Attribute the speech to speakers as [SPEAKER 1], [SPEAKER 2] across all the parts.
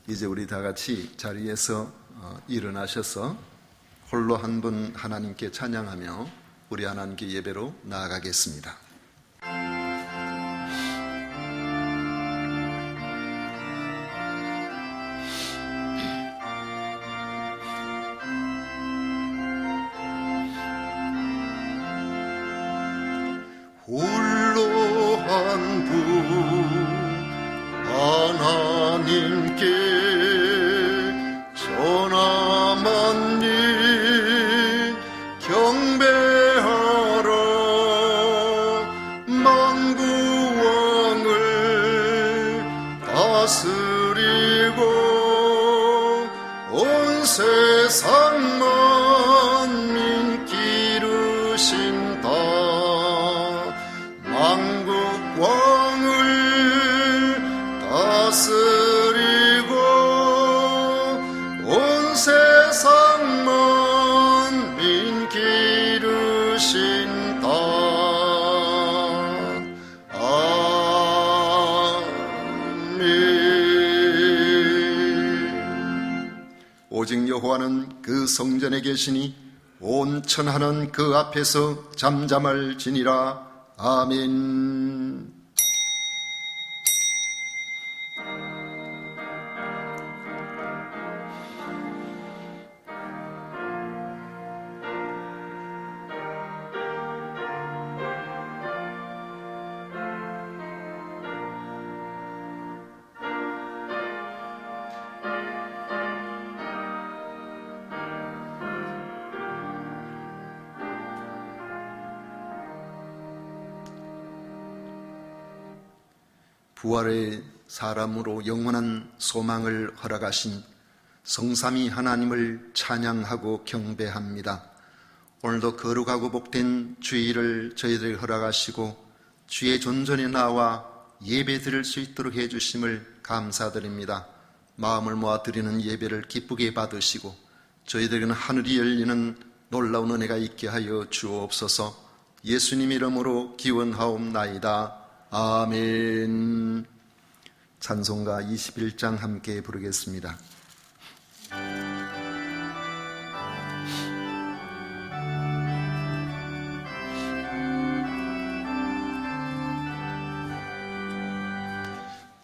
[SPEAKER 1] 이제 우리 다 같이 자리에서 일어나셔서 홀로 한 분 하나님께 찬양하며 우리 하나님께 예배로 나아가겠습니다. 홀로 한 분 하나님께 전하만님 경배하라. 만구왕을 다스리고 온 세상 만민 기르신다. 만국왕을 다스리고 온 세상 만민 기르신다. 아멘. 오직 여호와는 그 성전에 계시니 온 천하는 그 앞에서 잠잠할지니라. 아멘. 부활의 사람으로 영원한 소망을 허락하신 성삼위 하나님을 찬양하고 경배합니다. 오늘도 거룩하고 복된 주일을 저희들에게 허락하시고 주의 존전에 나와 예배 드릴 수 있도록 해주심을 감사드립니다. 마음을 모아 드리는 예배를 기쁘게 받으시고 저희들에게는 하늘이 열리는 놀라운 은혜가 있게 하여 주옵소서. 예수님 이름으로 기원하옵나이다. 아멘. 찬송가 21장 함께 부르겠습니다.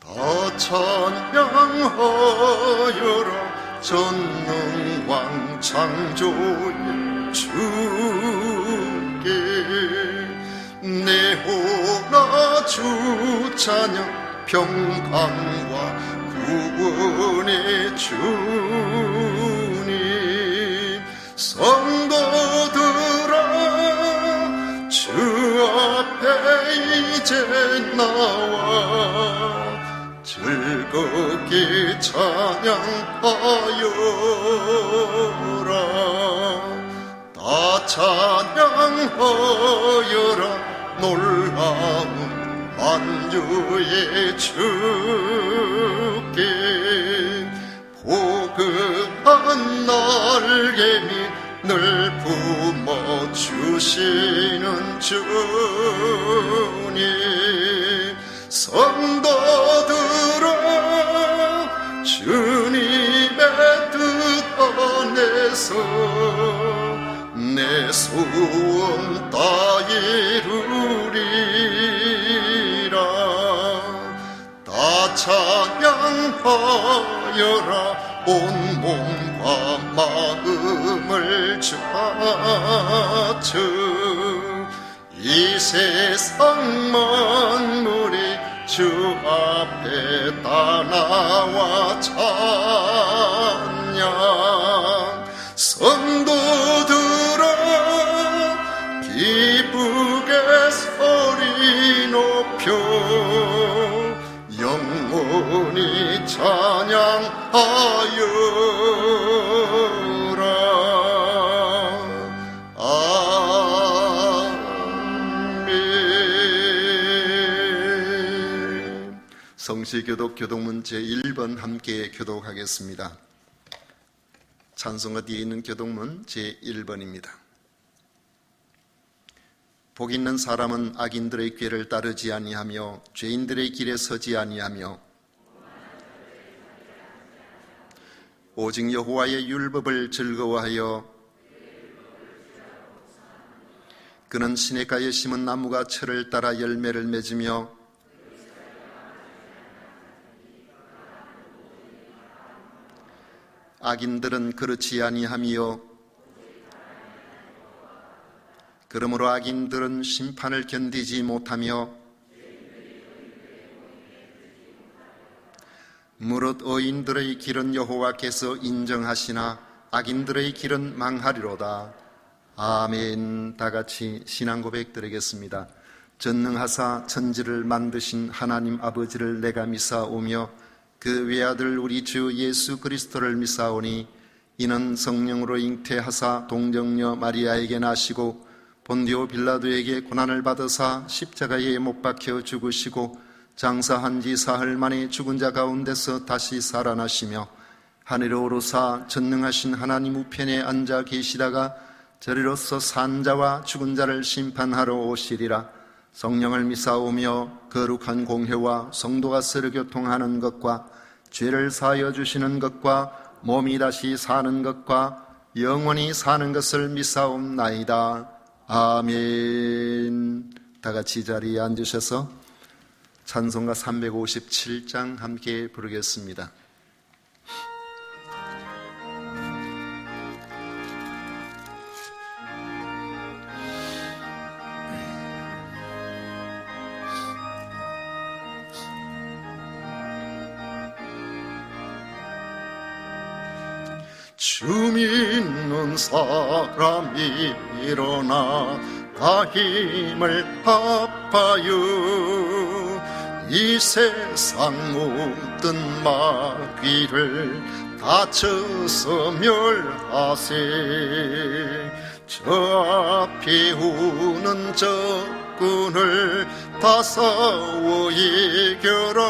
[SPEAKER 1] 다 찬양하여라 전능왕 창조의 주께. 내 호나 주 찬양 평강과 구원의 주님. 성도들아 주 앞에 이제 나와 즐겁게 찬양하여라. 다 찬양하여라 놀라운 만주의 주께. 포근한 날개미 늘 품어주시는 주님. 성도들아 주님의 뜻 안에서 내 소원 다 이루리라. 다 찬양하여라 온 몸과 마음을 바쳐. 이 세상 만물이 주 앞에 다 나와 찬양. 성도들아 기쁘게 소리 높여 영원히 찬양하여라. 아멘. 성시교독 교독문 제1번 함께 교독하겠습니다. 찬송가 뒤에 있는 교독문 제1번입니다. 복 있는 사람은 악인들의 꾀를 따르지 아니하며 죄인들의 길에 서지 아니하며 오직 여호와의 율법을 즐거워하여 그는 시냇가에 심은 나무가 철을 따라 열매를 맺으며 악인들은 그렇지 아니하며 그러므로 악인들은 심판을 견디지 못하며 무릇 의인들의 길은 여호와께서 인정하시나 악인들의 길은 망하리로다. 아멘. 다 같이 신앙 고백 드리겠습니다. 전능하사 천지를 만드신 하나님 아버지를 내가 믿사오며 그 외아들 우리 주 예수 그리스도를 믿사오니 이는 성령으로 잉태하사 동정녀 마리아에게 나시고 본디오 빌라도에게 고난을 받으사 십자가에 못 박혀 죽으시고 장사한 지 사흘 만에 죽은 자 가운데서 다시 살아나시며 하늘에 오르사 전능하신 하나님 우편에 앉아 계시다가 저리로서 산 자와 죽은 자를 심판하러 오시리라. 성령을 믿사오며 거룩한 공회와 성도가 서로 교통하는 것과 죄를 사하여 주시는 것과 몸이 다시 사는 것과 영원히 사는 것을 믿사옵나이다. 아멘. 다 같이 자리에 앉으셔서 찬송가 357장 함께 부르겠습니다. 주 믿는 사람이 일어나 다 힘을 합하여 이 세상 모든 마귀를 다쳐서 멸하세. 저 앞에 오는 적군을 다 싸워 이겨라.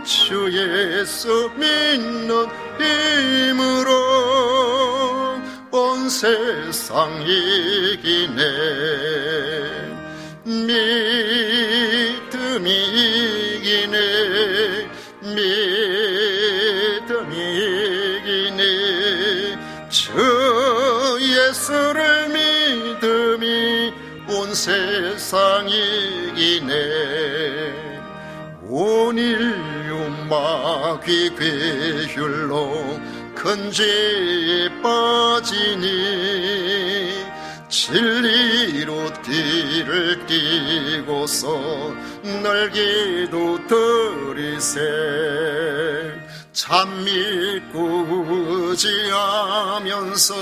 [SPEAKER 1] 주 예수 믿는 힘으로 온 세상 이기네. 믿음이 이기네. 믿음이 이기네. 주 예수를 믿음이 온 세상 이기네. 온 인류 마귀 괴율로 큰 죄에 빠지니 진리로 띠를 띠고서 날개도 들이세. 참 믿고 의지하면서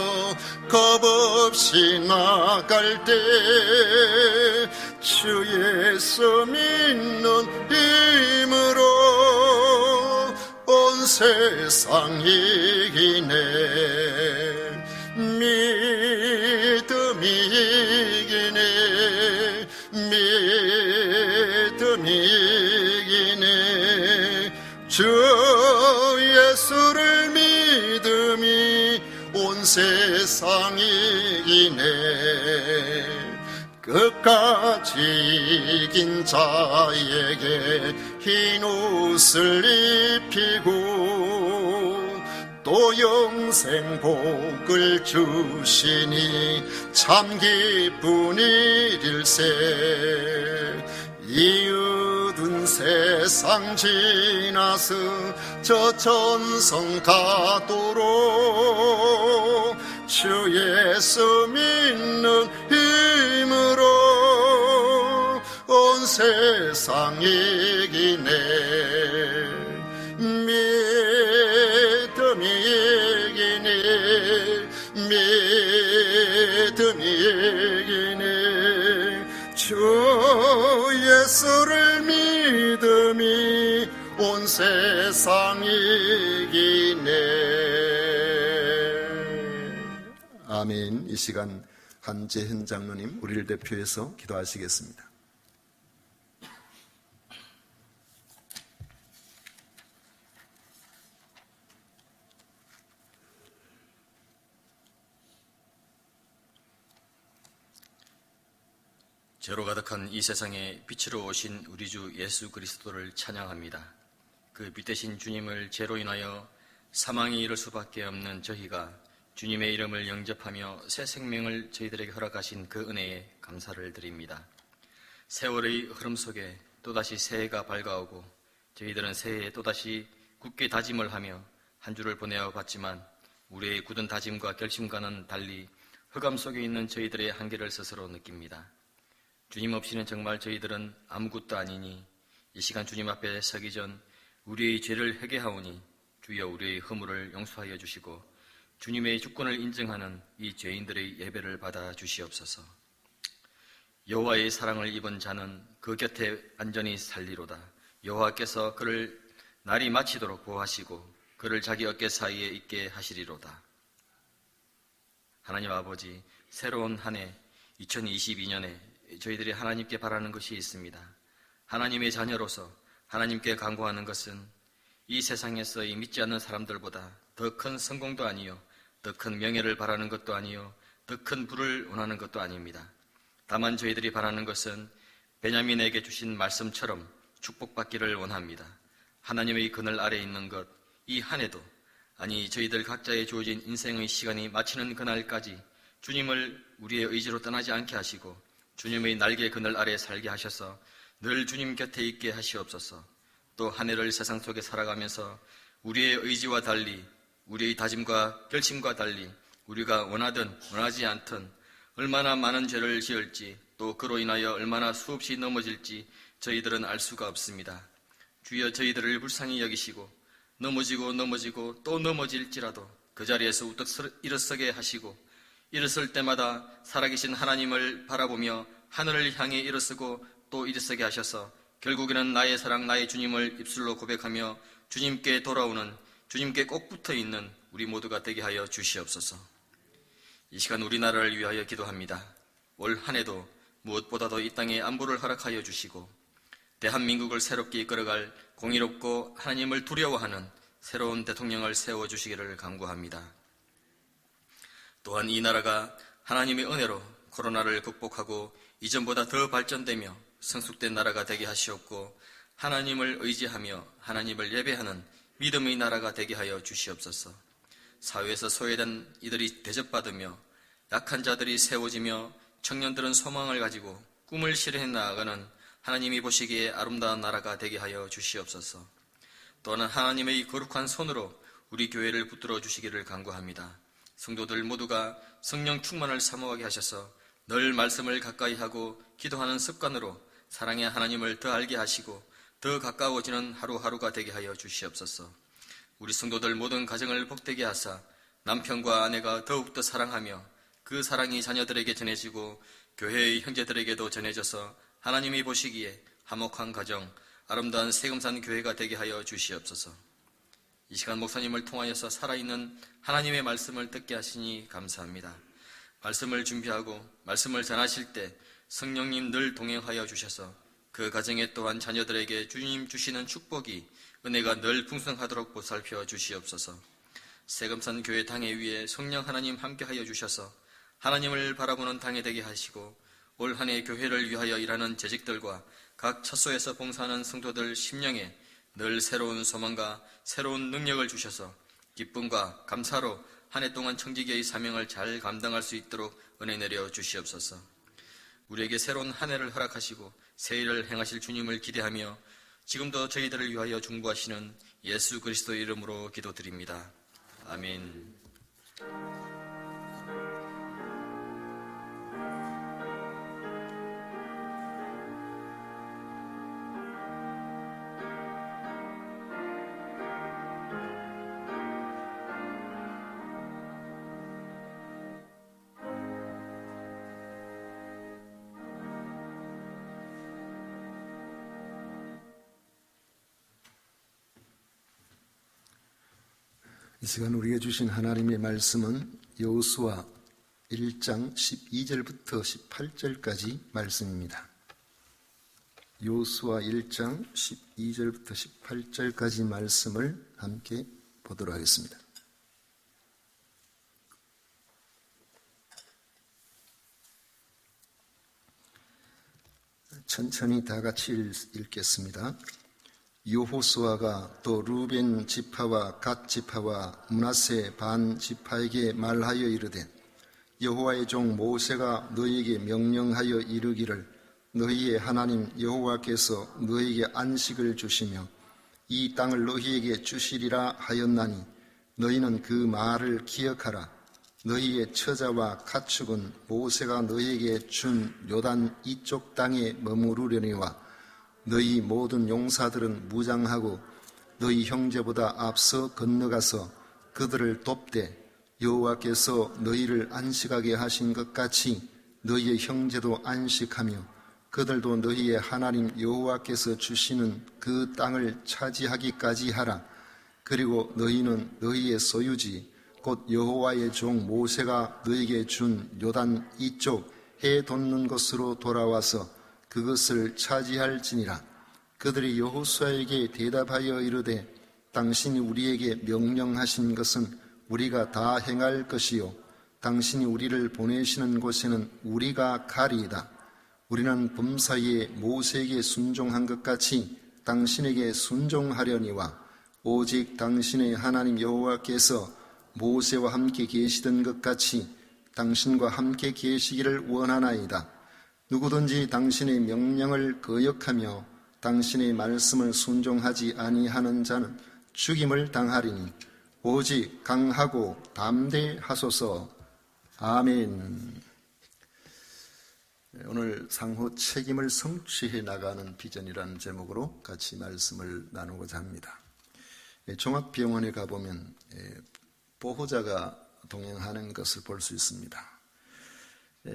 [SPEAKER 1] 겁없이 나갈 때 주 예수 믿는 힘으로 온 세상 이기네. 믿음이 이기네. 믿음이 이기네. 주 예수를 믿음이 온 세상 이기네. 끝까지 이긴 자에게 흰 옷을 입히고 또 영생 복을 주시니 참 기쁜 일일세. 이 어두운 세상 지나서 저 천성 가도록 주 예수 믿는 힘으로 온 세상 이기네. 믿음이 이기네. 믿음이 이기네. 주 예수를 믿음이 온 세상 이기네. 아멘. 이 시간 한재현 장로님 우리를 대표해서 기도하시겠습니다.
[SPEAKER 2] 죄로 가득한 이 세상에 빛으로 오신 우리 주 예수 그리스도를 찬양합니다. 그 빛 대신 주님을 죄로 인하여 사망이 이를 수밖에 없는 저희가 주님의 이름을 영접하며 새 생명을 저희들에게 허락하신 그 은혜에 감사를 드립니다. 세월의 흐름 속에 또다시 새해가 밝아오고 저희들은 새해에 또다시 굳게 다짐을 하며 한 주를 보내어 봤지만 우리의 굳은 다짐과 결심과는 달리 흑암 속에 있는 저희들의 한계를 스스로 느낍니다. 주님 없이는 정말 저희들은 아무것도 아니니 이 시간 주님 앞에 서기 전 우리의 죄를 회개하오니 주여 우리의 허물을 용서하여 주시고 주님의 주권을 인정하는 이 죄인들의 예배를 받아 주시옵소서. 여호와의 사랑을 입은 자는 그 곁에 안전히 살리로다. 여호와께서 그를 날이 마치도록 보호하시고 그를 자기 어깨 사이에 있게 하시리로다. 하나님 아버지, 새로운 한 해 2022년에 저희들이 하나님께 바라는 것이 있습니다. 하나님의 자녀로서 하나님께 간구하는 것은 이 세상에서 이 믿지 않는 사람들보다 더 큰 성공도 아니요, 더 큰 명예를 바라는 것도 아니요, 더 큰 부를 원하는 것도 아닙니다. 다만 저희들이 바라는 것은 베냐민에게 주신 말씀처럼 축복받기를 원합니다. 하나님의 그늘 아래 있는 것, 이 한 해도, 아니 저희들 각자에 주어진 인생의 시간이 마치는 그날까지 주님을 우리의 의지로 떠나지 않게 하시고 주님의 날개 그늘 아래 살게 하셔서 늘 주님 곁에 있게 하시옵소서. 또 한 해를 세상 속에 살아가면서 우리의 의지와 달리, 우리의 다짐과 결심과 달리 우리가 원하든 원하지 않든 얼마나 많은 죄를 지을지, 또 그로 인하여 얼마나 수없이 넘어질지 저희들은 알 수가 없습니다. 주여 저희들을 불쌍히 여기시고 넘어지고 또 넘어질지라도 그 자리에서 우뚝 일어서게 하시고 일어설 때마다 살아계신 하나님을 바라보며 하늘을 향해 일어서고 또 일어서게 하셔서 결국에는 나의 사랑 나의 주님을 입술로 고백하며 주님께 돌아오는, 주님께 꼭 붙어있는 우리 모두가 되게 하여 주시옵소서. 이 시간 우리나라를 위하여 기도합니다. 올 한 해도 무엇보다도 이 땅에 안보를 허락하여 주시고 대한민국을 새롭게 이끌어갈 공의롭고 하나님을 두려워하는 새로운 대통령을 세워주시기를 간구합니다. 또한 이 나라가 하나님의 은혜로 코로나를 극복하고 이전보다 더 발전되며 성숙된 나라가 되게 하시옵고 하나님을 의지하며 하나님을 예배하는 믿음의 나라가 되게 하여 주시옵소서. 사회에서 소외된 이들이 대접받으며 약한 자들이 세워지며 청년들은 소망을 가지고 꿈을 실현해 나아가는 하나님이 보시기에 아름다운 나라가 되게 하여 주시옵소서. 또한 하나님의 거룩한 손으로 우리 교회를 붙들어 주시기를 간구합니다. 성도들 모두가 성령 충만을 사모하게 하셔서 늘 말씀을 가까이 하고 기도하는 습관으로 사랑의 하나님을 더 알게 하시고 더 가까워지는 하루하루가 되게 하여 주시옵소서. 우리 성도들 모든 가정을 복되게 하사 남편과 아내가 더욱더 사랑하며 그 사랑이 자녀들에게 전해지고 교회의 형제들에게도 전해져서 하나님이 보시기에 화목한 가정, 아름다운 세금산 교회가 되게 하여 주시옵소서. 이 시간 목사님을 통하여서 살아있는 하나님의 말씀을 듣게 하시니 감사합니다. 말씀을 준비하고 말씀을 전하실 때 성령님 늘 동행하여 주셔서 그 가정에 또한 자녀들에게 주님 주시는 축복이, 은혜가 늘 풍성하도록 보살펴 주시옵소서. 세금산 교회 당회 위에 성령 하나님 함께하여 주셔서 하나님을 바라보는 당회 되게 하시고 올 한 해 교회를 위하여 일하는 재직들과 각 처소에서 봉사하는 성도들 심령에 늘 새로운 소망과 새로운 능력을 주셔서 기쁨과 감사로 한 해 동안 청지기의 사명을 잘 감당할 수 있도록 은혜 내려 주시옵소서. 우리에게 새로운 한 해를 허락하시고 새 일을 행하실 주님을 기대하며 지금도 저희들을 위하여 중보하시는 예수 그리스도의 이름으로 기도드립니다. 아멘.
[SPEAKER 1] 이 시간 우리에게 주신 하나님의 말씀은 여호수아 1장 12절부터 18절까지 말씀입니다. 여호수아 1장 12절부터 18절까지 말씀을 함께 보도록 하겠습니다. 천천히 다 같이 읽겠습니다. 여호수아가 또 루벤 지파와 갓 지파와 므낫세 반 지파에게 말하여 이르되 여호와의 종 모세가 너희에게 명령하여 이르기를 너희의 하나님 여호와께서 너희에게 안식을 주시며 이 땅을 너희에게 주시리라 하였나니 너희는 그 말을 기억하라. 너희의 처자와 가축은 모세가 너희에게 준 요단 이쪽 땅에 머무르려니와 너희 모든 용사들은 무장하고 너희 형제보다 앞서 건너가서 그들을 돕되 여호와께서 너희를 안식하게 하신 것 같이 너희의 형제도 안식하며 그들도 너희의 하나님 여호와께서 주시는 그 땅을 차지하기까지 하라. 그리고 너희는 너희의 소유지 곧 여호와의 종 모세가 너희에게 준 요단 이쪽 해 돋는 곳으로 돌아와서 그것을 차지할지니라. 그들이 여호수아에게 대답하여 이르되 당신이 우리에게 명령하신 것은 우리가 다 행할 것이요 당신이 우리를 보내시는 곳에는 우리가 가리이다. 우리는 범사에 모세에게 순종한 것 같이 당신에게 순종하려니와 오직 당신의 하나님 여호와께서 모세와 함께 계시던 것 같이 당신과 함께 계시기를 원하나이다. 누구든지 당신의 명령을 거역하며 당신의 말씀을 순종하지 아니하는 자는 죽임을 당하리니 오직 강하고 담대하소서. 아멘. 오늘 상호 책임을 성취해 나가는 비전이라는 제목으로 같이 말씀을 나누고자 합니다. 종합병원에 가보면 보호자가 동행하는 것을 볼 수 있습니다.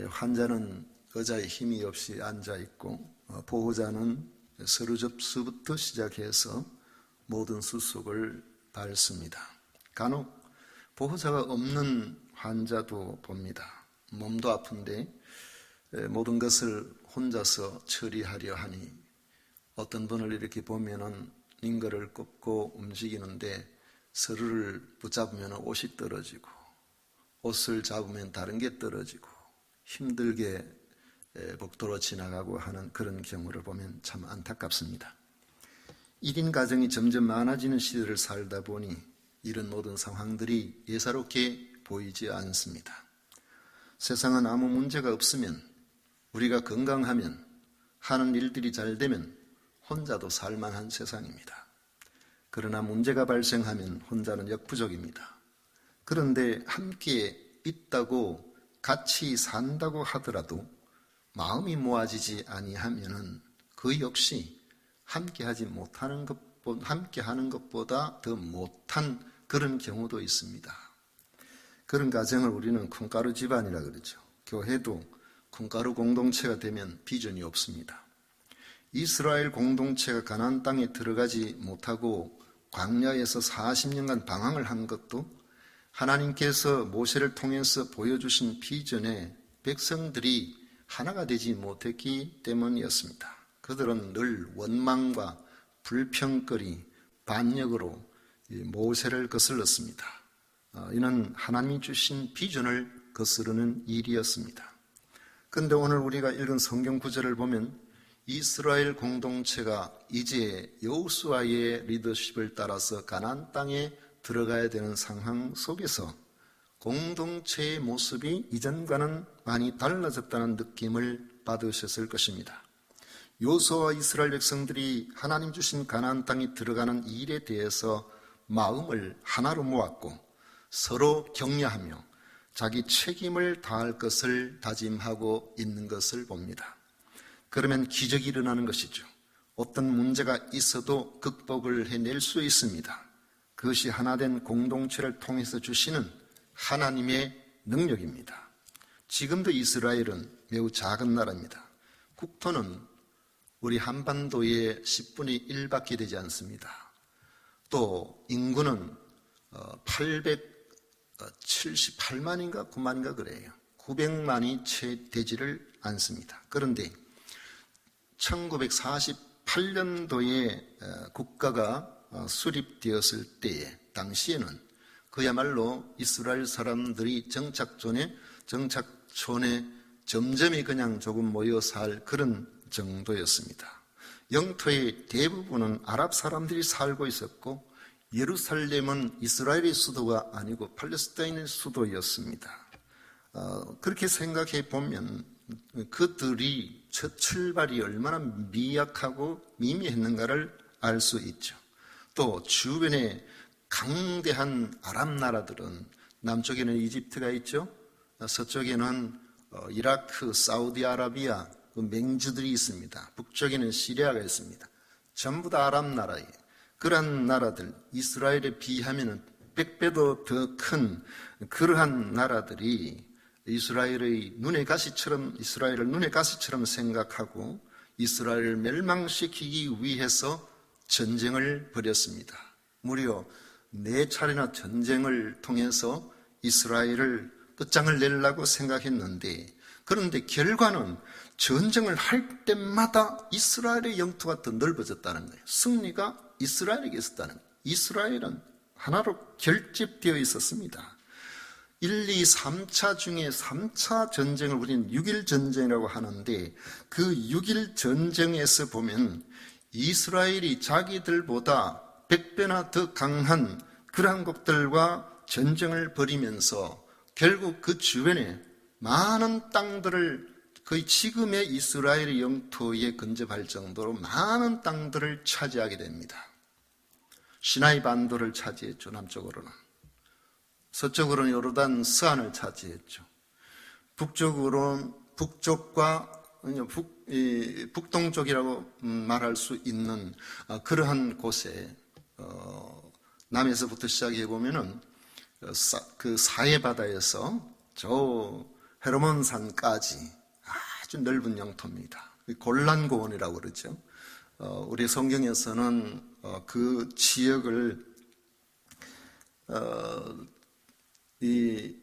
[SPEAKER 1] 환자는 의자에 힘이 없이 앉아있고 보호자는 서류 접수부터 시작해서 모든 수속을 밟습니다. 간혹 보호자가 없는 환자도 봅니다. 몸도 아픈데 모든 것을 혼자서 처리하려 하니 어떤 분을 이렇게 보면은 링거를 꺾고 움직이는데 서류를 붙잡으면 옷이 떨어지고 옷을 잡으면 다른 게 떨어지고 힘들게 복도로 지나가고 하는 그런 경우를 보면 참 안타깝습니다. 1인 가정이 점점 많아지는 시대를 살다 보니 이런 모든 상황들이 예사롭게 보이지 않습니다. 세상은 아무 문제가 없으면 우리가 건강하면 하는 일들이 잘 되면 혼자도 살만한 세상입니다. 그러나 문제가 발생하면 혼자는 역부족입니다. 그런데 함께 있다고 같이 산다고 하더라도 마음이 모아지지 아니하면은 그 역시 함께하지 못하는 함께하는 것보다 더 못한 그런 경우도 있습니다. 그런 가정을 우리는 콩가루 집안이라 그러죠. 교회도 콩가루 공동체가 되면 비전이 없습니다. 이스라엘 공동체가 가나안 땅에 들어가지 못하고 광야에서 40년간 방황을 한 것도 하나님께서 모세를 통해서 보여주신 비전에 백성들이 하나가 되지 못했기 때문이었습니다. 그들은 늘 원망과 불평거리, 반역으로 모세를 거슬렀습니다. 이는 하나님이 주신 비전을 거스르는 일이었습니다. 그런데 오늘 우리가 읽은 성경 구절을 보면 이스라엘 공동체가 이제 여호수아의 리더십을 따라서 가나안 땅에 들어가야 되는 상황 속에서 공동체의 모습이 이전과는 많이 달라졌다는 느낌을 받으셨을 것입니다. 여호수아와 이스라엘 백성들이 하나님 주신 가나안 땅에 들어가는 일에 대해서 마음을 하나로 모았고 서로 격려하며 자기 책임을 다할 것을 다짐하고 있는 것을 봅니다. 그러면 기적이 일어나는 것이죠. 어떤 문제가 있어도 극복을 해낼 수 있습니다. 그것이 하나된 공동체를 통해서 주시는 하나님의 능력입니다. 지금도 이스라엘은 매우 작은 나라입니다. 국토는 우리 한반도의 10분의 1밖에 되지 않습니다. 또 인구는 878만인가 9만인가 그래요. 900만이 채 되지를 않습니다. 그런데 1948년도에 국가가 수립되었을 때에 당시에는 그야말로 이스라엘 사람들이 정착촌에 점점이 그냥 조금 모여 살 그런 정도였습니다. 영토의 대부분은 아랍 사람들이 살고 있었고 예루살렘은 이스라엘의 수도가 아니고 팔레스타인의 수도였습니다. 그렇게 생각해 보면 그들이 첫 출발이 얼마나 미약하고 미미했는가를 알 수 있죠. 또 주변에 강대한 아랍 나라들은 남쪽에는 이집트가 있죠. 서쪽에는 이라크, 사우디아라비아 그 맹주들이 있습니다. 북쪽에는 시리아가 있습니다. 전부 다 아랍 나라예요. 그러한 나라들, 이스라엘에 비하면 100배도 더 큰 그러한 나라들이 이스라엘을 눈의 가시처럼 생각하고 이스라엘을 멸망시키기 위해서 전쟁을 벌였습니다. 무려 4차례나 전쟁을 통해서 이스라엘을 끝장을 내려고 생각했는데, 그런데 결과는 전쟁을 할 때마다 이스라엘의 영토가 더 넓어졌다는 거예요. 승리가 이스라엘에게 있었다는 거예요. 이스라엘은 하나로 결집되어 있었습니다. 1, 2, 3차 중에 3차 전쟁을 우리는 6.1 전쟁이라고 하는데, 그 6.1 전쟁에서 보면 이스라엘이 자기들보다 100배나 더 강한 그러한 국들과 전쟁을 벌이면서 결국 그 주변에 많은 땅들을, 거의 지금의 이스라엘의 영토에 근접할 정도로 많은 땅들을 차지하게 됩니다. 시나이 반도를 차지했죠. 남쪽으로는. 서쪽으로는 요르단 서안을 차지했죠. 북동쪽이라고 말할 수 있는 그러한 곳에 남에서부터 시작해 보면은 그 사해 바다에서 저 헤르몬 산까지 아주 넓은 영토입니다. 골란고원이라고 그러죠. 우리 성경에서는 그 지역을 이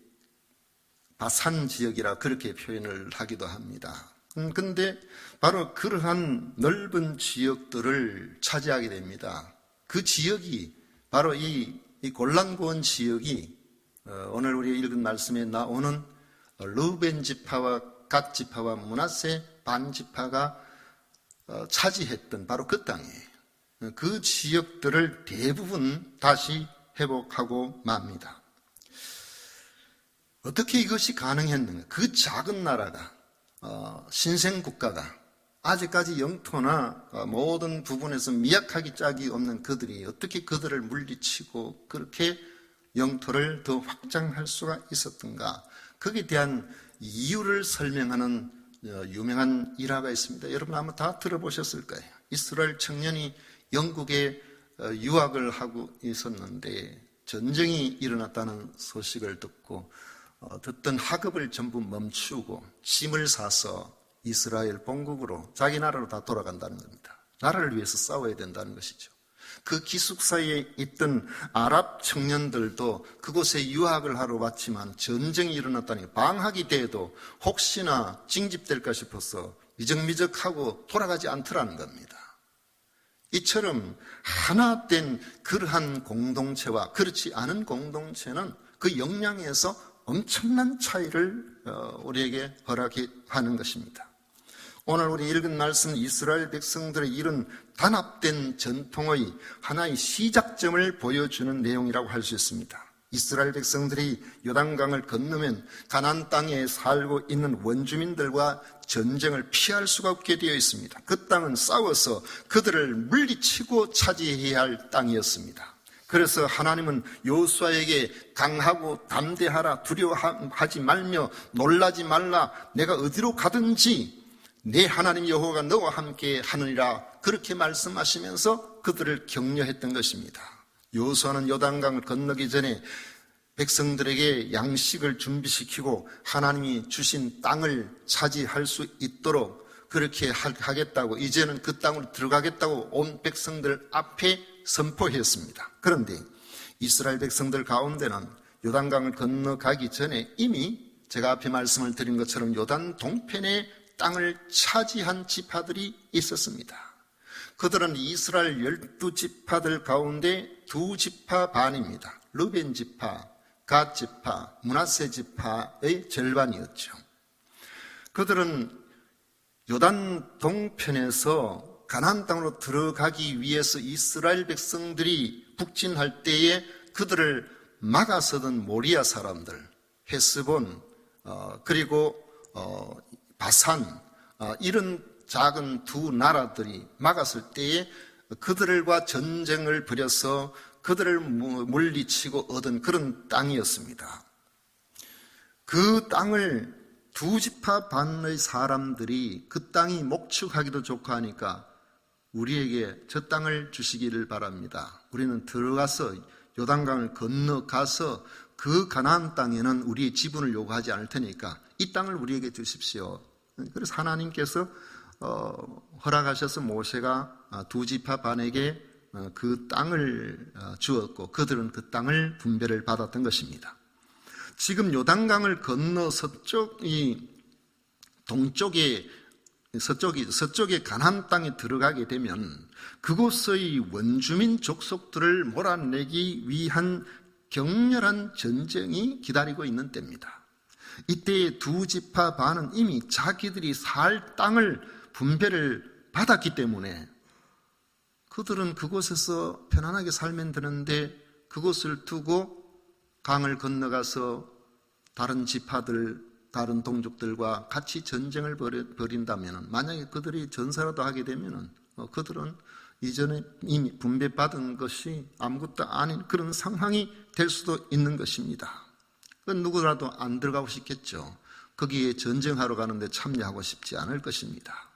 [SPEAKER 1] 바산 지역이라 그렇게 표현을 하기도 합니다. 근데 바로 그러한 넓은 지역들을 차지하게 됩니다. 그 지역이 바로 이 골란고원 지역이 오늘 우리가 읽은 말씀에 나오는 르벤 지파와 갓 지파와 므낫세 반 지파가 차지했던 바로 그 땅이에요. 그 지역들을 대부분 다시 회복하고 맙니다. 어떻게 이것이 가능했는가? 그 작은 나라가, 신생국가가 아직까지 영토나 모든 부분에서 미약하기 짝이 없는 그들이 어떻게 그들을 물리치고 그렇게 영토를 더 확장할 수가 있었던가? 거기에 대한 이유를 설명하는 유명한 일화가 있습니다. 여러분 아마 다 들어보셨을 거예요. 이스라엘 청년이 영국에 유학을 하고 있었는데 전쟁이 일어났다는 소식을 듣고 듣던 학업을 전부 멈추고 짐을 사서 이스라엘 본국으로 자기 나라로 다 돌아간다는 겁니다. 나라를 위해서 싸워야 된다는 것이죠. 그 기숙사에 있던 아랍 청년들도 그곳에 유학을 하러 왔지만 전쟁이 일어났다니 방학이 돼도 혹시나 징집될까 싶어서 미적미적하고 돌아가지 않더라는 겁니다. 이처럼 하나 된 그러한 공동체와 그렇지 않은 공동체는 그 역량에서 엄청난 차이를 우리에게 허락하는 것입니다. 오늘 우리 읽은 말씀 이스라엘 백성들의 이런 단합된 전통의 하나의 시작점을 보여주는 내용이라고 할 수 있습니다. 이스라엘 백성들이 요단강을 건너면 가나안 땅에 살고 있는 원주민들과 전쟁을 피할 수가 없게 되어 있습니다. 그 땅은 싸워서 그들을 물리치고 차지해야 할 땅이었습니다. 그래서 하나님은 여호수아에게 강하고 담대하라, 두려워하지 말며 놀라지 말라, 내가 어디로 가든지 내 하나님 여호와가 너와 함께 하느니라, 그렇게 말씀하시면서 그들을 격려했던 것입니다. 여호수아는 요단강을 건너기 전에 백성들에게 양식을 준비시키고 하나님이 주신 땅을 차지할 수 있도록 그렇게 하겠다고, 이제는 그 땅으로 들어가겠다고 온 백성들 앞에 선포했습니다. 그런데 이스라엘 백성들 가운데는 요단강을 건너가기 전에 이미 제가 앞에 말씀을 드린 것처럼 요단 동편에 땅을 차지한 지파들이 있었습니다. 그들은 이스라엘 12지파들 가운데 2지파 반입니다. 르벤 지파, 갓 지파, 므낫세 지파의 절반이었죠. 그들은 요단 동편에서 가나안 땅으로 들어가기 위해서 이스라엘 백성들이 북진할 때에 그들을 막아서던 모리아 사람들, 헤스본, 그리고 바산, 이런 작은 두 나라들이 막았을 때에 그들과 전쟁을 벌여서 그들을 물리치고 얻은 그런 땅이었습니다. 그 땅을 두 지파 반의 사람들이 그 땅이 목축하기도 좋고 하니까 우리에게 저 땅을 주시기를 바랍니다. 우리는 들어가서 요단강을 건너가서 그 가나안 땅에는 우리의 지분을 요구하지 않을 테니까 이 땅을 우리에게 주십시오. 그래서 하나님께서 허락하셔서 모세가 두 지파 반에게 그 땅을 주었고 그들은 그 땅을 분배를 받았던 것입니다. 지금 요단강을 건너 서쪽에 가나안 땅에 들어가게 되면 그곳의 원주민 족속들을 몰아내기 위한 격렬한 전쟁이 기다리고 있는 때입니다. 이때 두 지파 반은 이미 자기들이 살 땅을 분배를 받았기 때문에 그들은 그곳에서 편안하게 살면 되는데 그곳을 두고 강을 건너가서 다른 지파들, 다른 동족들과 같이 전쟁을 벌인다면, 만약에 그들이 전사라도 하게 되면 그들은 이전에 이미 분배받은 것이 아무것도 아닌 그런 상황이 될 수도 있는 것입니다. 누구라도 안 들어가고 싶겠죠. 거기에 전쟁하러 가는데 참여하고 싶지 않을 것입니다.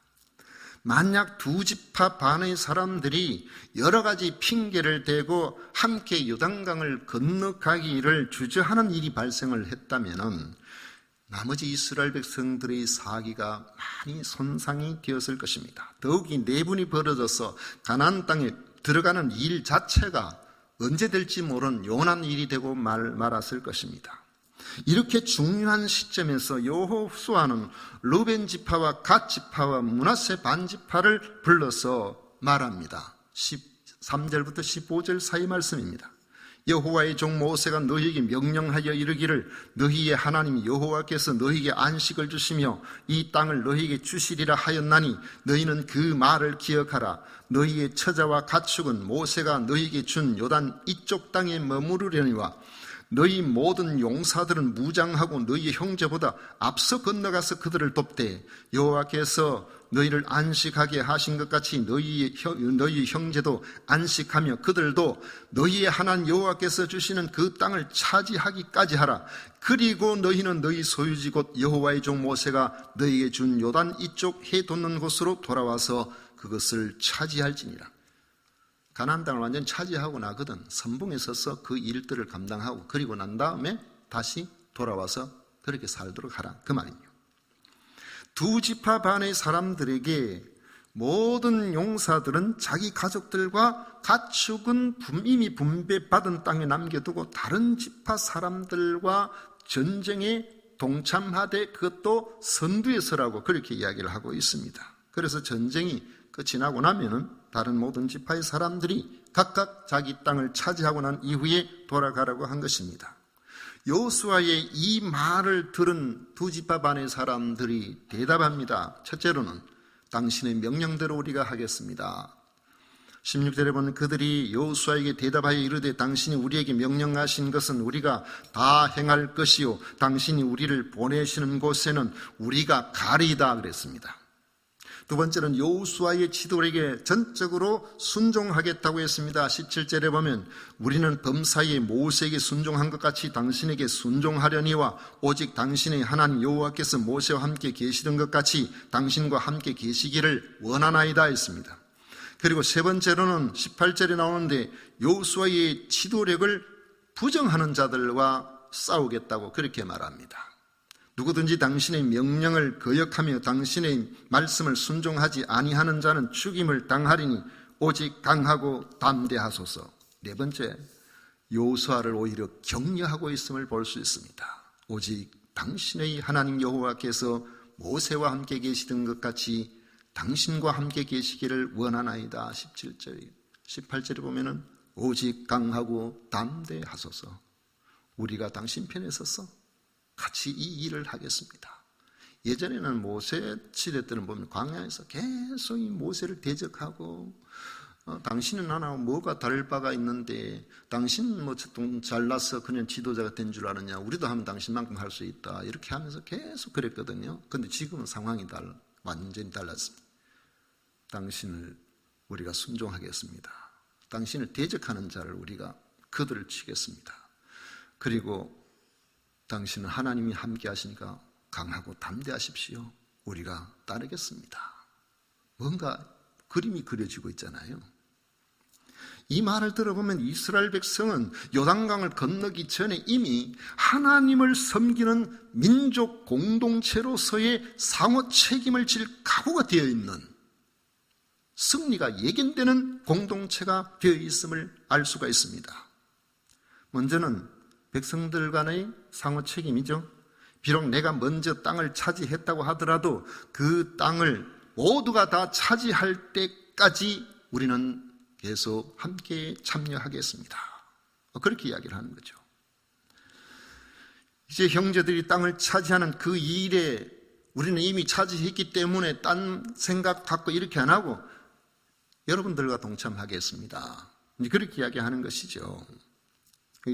[SPEAKER 1] 만약 두 지파 반의 사람들이 여러 가지 핑계를 대고 함께 요단강을 건너가기를 주저하는 일이 발생을 했다면 나머지 이스라엘 백성들의 사기가 많이 손상이 되었을 것입니다. 더욱이 내분이 벌어져서 가나안 땅에 들어가는 일 자체가 언제 될지 모르는 요원한 일이 되고 말았을 것입니다. 이렇게 중요한 시점에서 여호수아는 르벤 지파와 갓 지파와 므낫세 반 지파를 불러서 말합니다. 13절부터 15절 사이 말씀입니다. 여호와의 종 모세가 너희에게 명령하여 이르기를 너희의 하나님 여호와께서 너희에게 안식을 주시며 이 땅을 너희에게 주시리라 하였나니 너희는 그 말을 기억하라. 너희의 처자와 가축은 모세가 너희에게 준 요단 이쪽 땅에 머무르려니와 너희 모든 용사들은 무장하고 너희 형제보다 앞서 건너가서 그들을 돕되 여호와께서 너희를 안식하게 하신 것 같이 너희 형제도 안식하며 그들도 너희의 하나님 여호와께서 주시는 그 땅을 차지하기까지 하라. 그리고 너희는 너희 소유지 곧 여호와의 종 모세가 너희에게 준 요단 이쪽 해 돋는 곳으로 돌아와서 그것을 차지할지니라. 가나안 땅을 완전히 차지하고 나거든 선봉에 서서 그 일들을 감당하고 그리고 난 다음에 다시 돌아와서 그렇게 살도록 하라 그 말이에요. 두 지파 반의 사람들에게 모든 용사들은 자기 가족들과 가축은 이미 분배받은 땅에 남겨두고 다른 지파 사람들과 전쟁에 동참하되 그것도 선두에 서라고 그렇게 이야기를 하고 있습니다. 그래서 전쟁이 끝이 나고 나면은 다른 모든 지파의 사람들이 각각 자기 땅을 차지하고 난 이후에 돌아가라고 한 것입니다. 여호수아의 이 말을 들은 두 지파 반의 사람들이 대답합니다. 첫째로는 당신의 명령대로 우리가 하겠습니다. 16절에 보면 그들이 여호수아에게 대답하여 이르되 당신이 우리에게 명령하신 것은 우리가 다 행할 것이요 당신이 우리를 보내시는 곳에는 우리가 가리이다 그랬습니다. 두 번째는 여호수아의 지도에게 전적으로 순종하겠다고 했습니다. 17절에 보면 우리는 범사에 모세에게 순종한 것 같이 당신에게 순종하려니와 오직 당신의 하나님 여호와께서 모세와 함께 계시던 것 같이 당신과 함께 계시기를 원하나이다 했습니다. 그리고 세 번째로는 18절에 나오는데 여호수아의 지도력을 부정하는 자들과 싸우겠다고 그렇게 말합니다. 누구든지 당신의 명령을 거역하며 당신의 말씀을 순종하지 아니하는 자는 죽임을 당하리니 오직 강하고 담대하소서. 네 번째, 여호수아를 오히려 격려하고 있음을 볼 수 있습니다. 오직 당신의 하나님 여호와께서 모세와 함께 계시던 것 같이 당신과 함께 계시기를 원하나이다. 17절, 18절에 보면은 오직 강하고 담대하소서. 우리가 당신 편에 서서 같이 이 일을 하겠습니다. 예전에는 모세 시대 때는 보면 광야에서 계속 이 모세를 대적하고 당신은 나하고 뭐가 다를 바가 있는데 당신은 뭐 잘나서 그냥 지도자가 된 줄 아느냐, 우리도 하면 당신만큼 할 수 있다, 이렇게 하면서 계속 그랬거든요. 그런데 지금은 상황이 완전히 달랐습니다. 당신을 우리가 순종하겠습니다. 당신을 대적하는 자를 우리가 그들을 치겠습니다. 그리고 당신은 하나님이 함께 하시니까 강하고 담대하십시오. 우리가 따르겠습니다. 뭔가 그림이 그려지고 있잖아요. 이 말을 들어보면 이스라엘 백성은 요단강을 건너기 전에 이미 하나님을 섬기는 민족 공동체로서의 상호 책임을 질 각오가 되어 있는, 승리가 예견되는 공동체가 되어 있음을 알 수가 있습니다. 먼저는 백성들 간의 상호 책임이죠. 비록 내가 먼저 땅을 차지했다고 하더라도 그 땅을 모두가 다 차지할 때까지 우리는 계속 함께 참여하겠습니다. 그렇게 이야기를 하는 거죠. 이제 형제들이 땅을 차지하는 그 일에 우리는 이미 차지했기 때문에 딴 생각 갖고 이렇게 안 하고 여러분들과 동참하겠습니다. 그렇게 이야기하는 것이죠.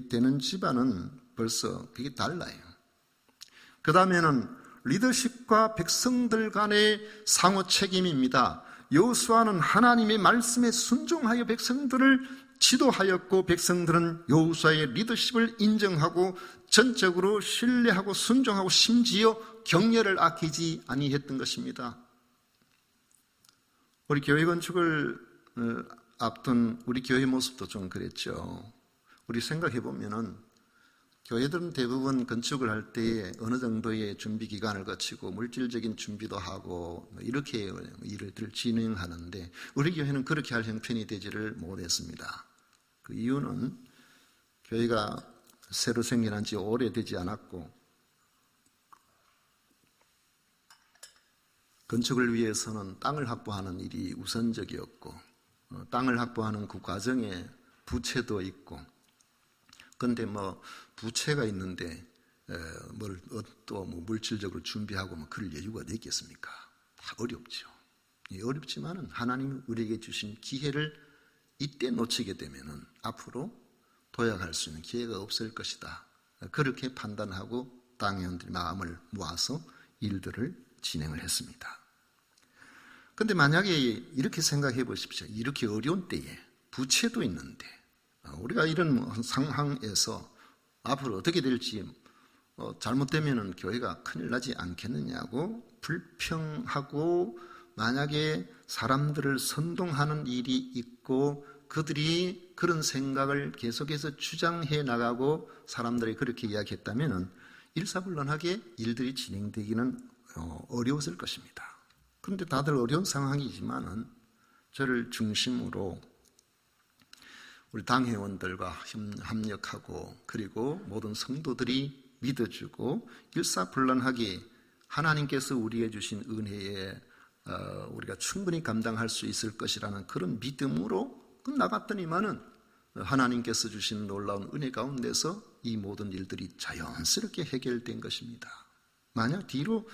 [SPEAKER 1] 되는 집안은 벌써 그게 달라요. 그 다음에는 리더십과 백성들 간의 상호 책임입니다. 여호수아는 하나님의 말씀에 순종하여 백성들을 지도하였고, 백성들은 여호수아의 리더십을 인정하고 전적으로 신뢰하고 순종하고 심지어 격려를 아끼지 아니했던 것입니다. 우리 교회 건축을 앞둔 우리 교회 모습도 좀 그랬죠. 우리 생각해 보면은 교회들은 대부분 건축을 할 때에 어느 정도의 준비 기간을 거치고 물질적인 준비도 하고 이렇게 일을 진행하는데, 우리 교회는 그렇게 할 형편이 되지를 못했습니다. 그 이유는 교회가 새로 생겨난 지 오래되지 않았고, 건축을 위해서는 땅을 확보하는 일이 우선적이었고, 땅을 확보하는 그 과정에 부채도 있고, 그런데 뭐 부채가 있는데 또 물질적으로 준비하고 그럴 여유가 있겠습니까? 다 어렵죠. 어렵지만은 하나님이 우리에게 주신 기회를 이때 놓치게 되면은 앞으로 도약할 수 있는 기회가 없을 것이다. 그렇게 판단하고 당회원들이 마음을 모아서 일들을 진행을 했습니다. 그런데 만약에 이렇게 생각해 보십시오. 이렇게 어려운 때에 부채도 있는데 우리가 이런 상황에서 앞으로 어떻게 될지 잘못되면 교회가 큰일 나지 않겠느냐고 불평하고, 만약에 사람들을 선동하는 일이 있고 그들이 그런 생각을 계속해서 주장해 나가고 사람들이 그렇게 이야기했다면 일사불란하게 일들이 진행되기는 어려웠을 것입니다. 그런데 다들 어려운 상황이지만은 저를 중심으로 우리 당회원들과 협력하고, 그리고 모든 성도들이 믿어주고 일사불란하게 하나님께서 우리에게 주신 은혜에 우리가 충분히 감당할 수 있을 것이라는 그런 믿음으로 나갔더니만은 하나님께서 주신 놀라운 은혜 가운데서 이 모든 일들이 자연스럽게 해결된 것입니다. 만약 뒤로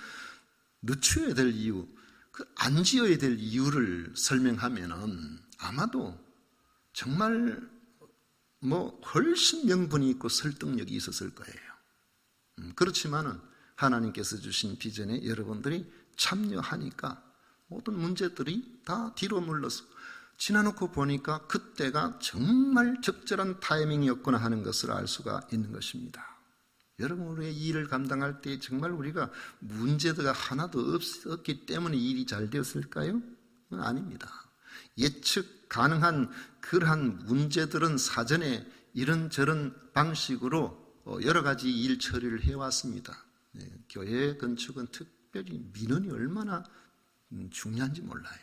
[SPEAKER 1] 늦춰야 될 이유, 안 지어야 될 이유를 설명하면은 아마도 정말 훨씬 명분이 있고 설득력이 있었을 거예요. 그렇지만은 하나님께서 주신 비전에 여러분들이 참여하니까 모든 문제들이 다 뒤로 물러서 지나놓고 보니까 그때가 정말 적절한 타이밍이었구나 하는 것을 알 수가 있는 것입니다. 여러분, 우리의 일을 감당할 때 정말 우리가 문제가 하나도 없기 때문에 일이 잘 되었을까요? 아닙니다. 예측 가능한 그러한 문제들은 사전에 이런저런 방식으로 여러 가지 일 처리를 해왔습니다. 교회 건축은 특별히 민원이 얼마나 중요한지 몰라요.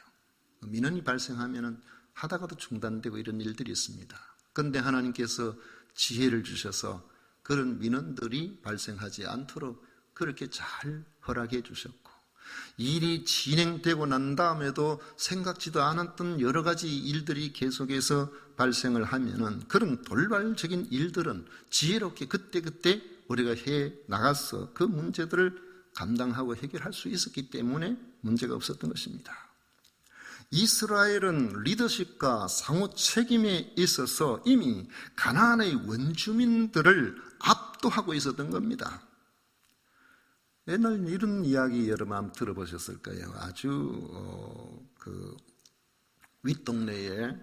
[SPEAKER 1] 민원이 발생하면 하다가도 중단되고 이런 일들이 있습니다. 그런데 하나님께서 지혜를 주셔서 그런 민원들이 발생하지 않도록 그렇게 잘 허락해 주셨고, 일이 진행되고 난 다음에도 생각지도 않았던 여러 가지 일들이 계속해서 발생을 하면은 그런 돌발적인 일들은 지혜롭게 그때그때 우리가 해 나가서 그 문제들을 감당하고 해결할 수 있었기 때문에 문제가 없었던 것입니다. 이스라엘은 리더십과 상호 책임에 있어서 이미 가나안의 원주민들을 압도하고 있었던 겁니다. 옛날 이런 이야기 여러분 한번 들어보셨을 거예요. 아주 윗동네에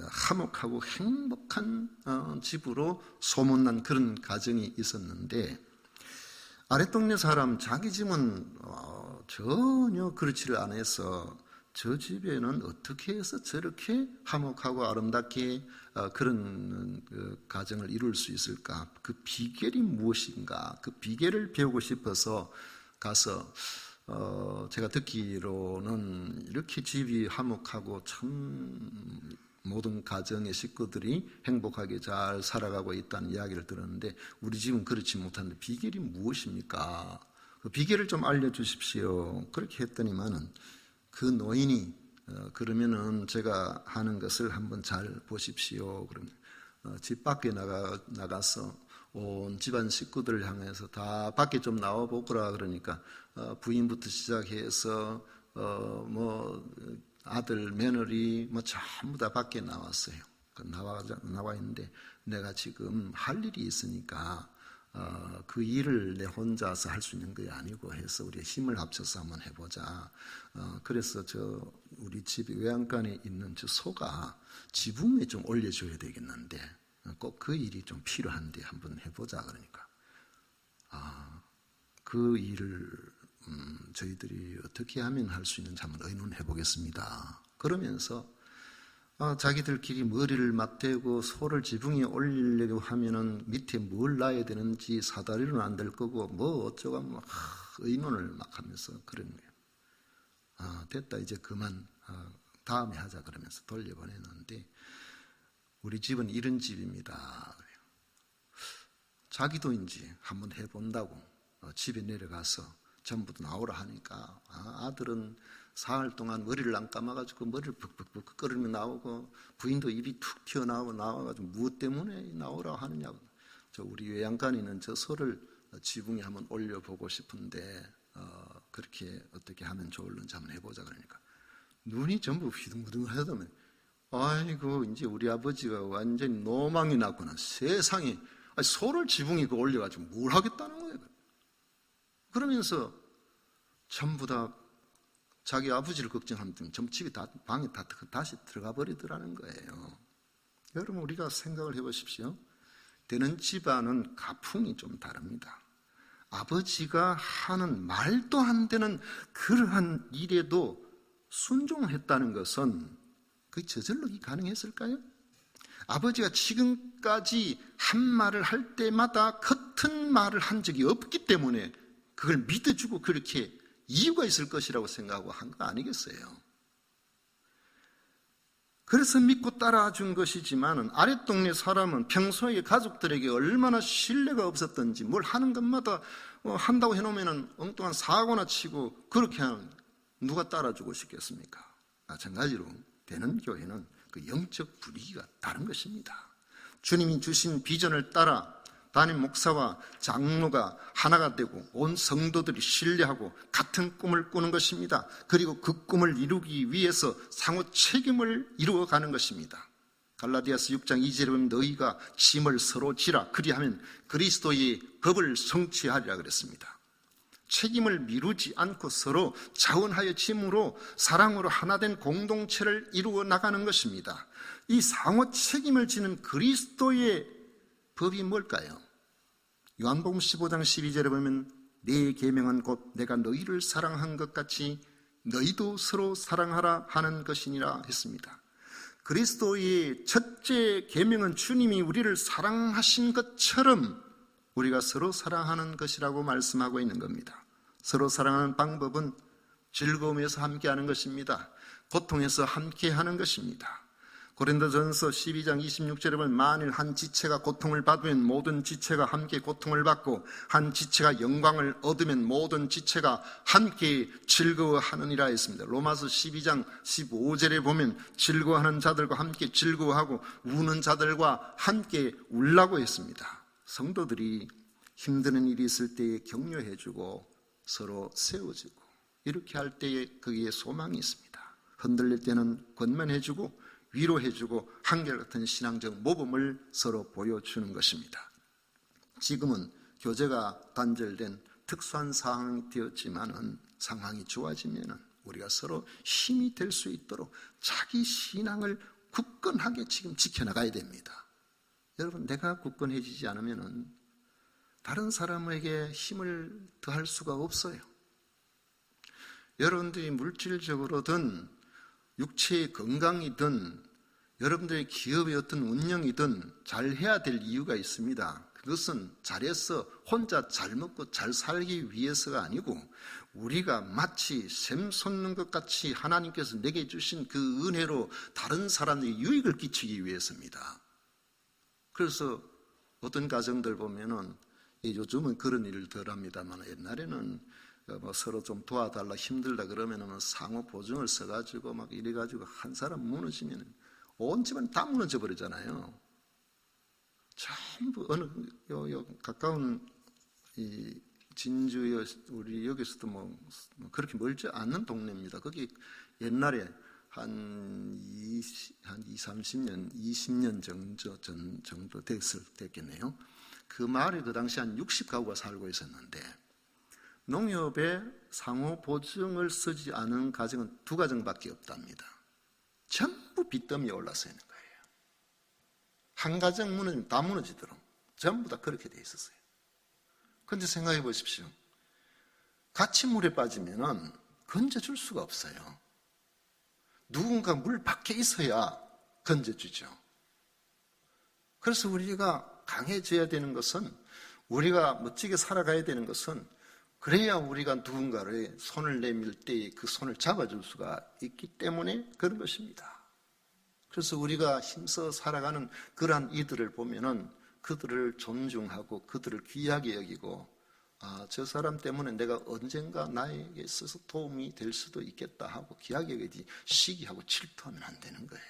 [SPEAKER 1] 화목하고 행복한 집으로 소문난 그런 가정이 있었는데, 아랫동네 사람 자기 집은 전혀 그렇지를 않아서 저 집에는 어떻게 해서 저렇게 화목하고 아름답게 그런 가정을 이룰 수 있을까? 그 비결이 무엇인가? 그 비결을 배우고 싶어서 가서 제가 듣기로는 이렇게 집이 화목하고 참 모든 가정의 식구들이 행복하게 잘 살아가고 있다는 이야기를 들었는데, 우리 집은 그렇지 못한데 비결이 무엇입니까? 그 비결을 좀 알려주십시오. 그렇게 했더니만은 그 노인이 그러면은 제가 하는 것을 한번 잘 보십시오. 그러면 집 밖에 나가서 온 집안 식구들을 향해서 다 밖에 좀 나와보거라 그러니까 부인부터 시작해서 아들, 며느리 전부 다 밖에 나왔어요. 나와 있는데 내가 지금 할 일이 있으니까 그 일을 내 혼자서 할 수 있는 게 아니고 해서 우리 힘을 합쳐서 한번 해보자. 그래서 우리 집 외양간에 있는 저 소가 지붕에 좀 올려줘야 되겠는데 꼭 그 일이 좀 필요한데 한번 해보자 그러니까 그 일을 저희들이 어떻게 하면 할 수 있는지 한번 의논해 보겠습니다. 그러면서 자기들끼리 머리를 맞대고 소를 지붕에 올리려고 하면은 밑에 뭘 놔야 되는지 사다리로는 안 될 거고 뭐 어쩌고 막 의논을 막 하면서 그런 거예요. 됐다 이제 그만 다음에 하자 그러면서 돌려보냈는데, 우리 집은 이런 집입니다. 자기도 이제 한번 해본다고 집에 내려가서 전부 나오라 하니까 아들은 사흘 동안 머리를 안 감아가지고 머리를 벅벅벅 끓으며 나오고, 부인도 입이 툭 튀어나오고 나와가지고 무엇 때문에 나오라 하느냐고. 우리 외양간에 있는 저 소를 지붕에 한번 올려보고 싶은데 그렇게 어떻게 하면 좋을는지 한번 해보자 그러니까 눈이 전부 휘둥휘둥하더만, 아이고 이제 우리 아버지가 완전히 노망이 났구나. 세상에 소를 지붕에 올려가지고 뭘 하겠다는 거예요. 그러면서 전부 다 자기 아버지를 걱정하면 전부 집에 방에 다시 들어가 버리더라는 거예요. 여러분 우리가 생각을 해보십시오. 되는 집안은 가풍이 좀 다릅니다. 아버지가 하는 말도 안 되는 그러한 일에도 순종했다는 것은 그게 저절로 가능했을까요? 아버지가 지금까지 한 말을 할 때마다 같은 말을 한 적이 없기 때문에 그걸 믿어주고 그렇게 이유가 있을 것이라고 생각하고 한 거 아니겠어요? 그래서 믿고 따라준 것이지만 아랫동네 사람은 평소에 가족들에게 얼마나 신뢰가 없었던지 뭘 하는 것마다 한다고 해놓으면 엉뚱한 사고나 치고 그렇게 하면 누가 따라주고 싶겠습니까? 마찬가지로 되는 교회는 그 영적 분위기가 다른 것입니다. 주님이 주신 비전을 따라 담임 목사와 장로가 하나가 되고 온 성도들이 신뢰하고 같은 꿈을 꾸는 것입니다. 그리고 그 꿈을 이루기 위해서 상호 책임을 이루어가는 것입니다. 갈라디아서 6장 2절에 보면 너희가 짐을 서로 지라 그리하면 그리스도의 법을 성취하리라 그랬습니다. 책임을 미루지 않고 서로 자원하여 짐으로 사랑으로 하나된 공동체를 이루어 나가는 것입니다. 이 상호 책임을 지는 그리스도의 법이 뭘까요? 요한복음 15장 12절에 보면 내 계명은 곧 내가 너희를 사랑한 것 같이 너희도 서로 사랑하라 하는 것이니라 했습니다. 그리스도의 첫째 계명은 주님이 우리를 사랑하신 것처럼 우리가 서로 사랑하는 것이라고 말씀하고 있는 겁니다. 서로 사랑하는 방법은 즐거움에서 함께하는 것입니다. 고통에서 함께하는 것입니다. 고린도전서 12장 26절에 보면 만일 한 지체가 고통을 받으면 모든 지체가 함께 고통을 받고 한 지체가 영광을 얻으면 모든 지체가 함께 즐거워하느니라 했습니다. 로마서 12장 15절에 보면 즐거워하는 자들과 함께 즐거워하고 우는 자들과 함께 울라고 했습니다. 성도들이 힘드는 일이 있을 때에 격려해주고 서로 세워주고 이렇게 할 때에 거기에 소망이 있습니다. 흔들릴 때는 권면해주고 위로해주고 한결같은 신앙적 모범을 서로 보여주는 것입니다. 지금은 교제가 단절된 특수한 상황이 되었지만은 상황이 좋아지면은 우리가 서로 힘이 될 수 있도록 자기 신앙을 굳건하게 지금 지켜나가야 됩니다. 여러분, 내가 굳건해지지 않으면은 다른 사람에게 힘을 더할 수가 없어요. 여러분들이 물질적으로든 육체의 건강이든 여러분들의 기업의 어떤 운영이든 잘 해야 될 이유가 있습니다. 그것은 잘해서 혼자 잘 먹고 잘 살기 위해서가 아니고 우리가 마치 샘 솟는 것 같이 하나님께서 내게 주신 그 은혜로 다른 사람에게 유익을 끼치기 위해서입니다. 그래서 어떤 가정들 보면은 요즘은 그런 일을 덜 합니다만 옛날에는 뭐 서로 좀 도와달라 힘들다 그러면은 상호 보증을 써가지고 막 이래가지고 한 사람 무너지면 온 집안 다 무너져 버리잖아요. 전부 어느 가까운 이 진주 우리 여기서도 뭐 그렇게 멀지 않는 동네입니다. 거기 옛날에 한 30년, 20년 정도 됐겠네요. 그 마을에 그 당시 한 60가구가 살고 있었는데 농협에 상호 보증을 쓰지 않은 가정은 2가정밖에 없답니다. 전부 빚더미에 올라서 있는 거예요. 한 가정 무너지면 다 무너지도록 전부 다 그렇게 돼 있었어요. 그런데 생각해 보십시오. 같이 물에 빠지면은 건져줄 수가 없어요. 누군가 물 밖에 있어야 건져주죠. 그래서 우리가 강해져야 되는 것은, 우리가 멋지게 살아가야 되는 것은, 그래야 우리가 누군가를 손을 내밀 때에 그 손을 잡아줄 수가 있기 때문에 그런 것입니다. 그래서 우리가 힘써 살아가는 그러한 이들을 보면은 그들을 존중하고 그들을 귀하게 여기고, 저 사람 때문에 내가 언젠가 나에게 있어서 도움이 될 수도 있겠다 하고 귀하게 여기지 시기하고 질투하면 안 되는 거예요.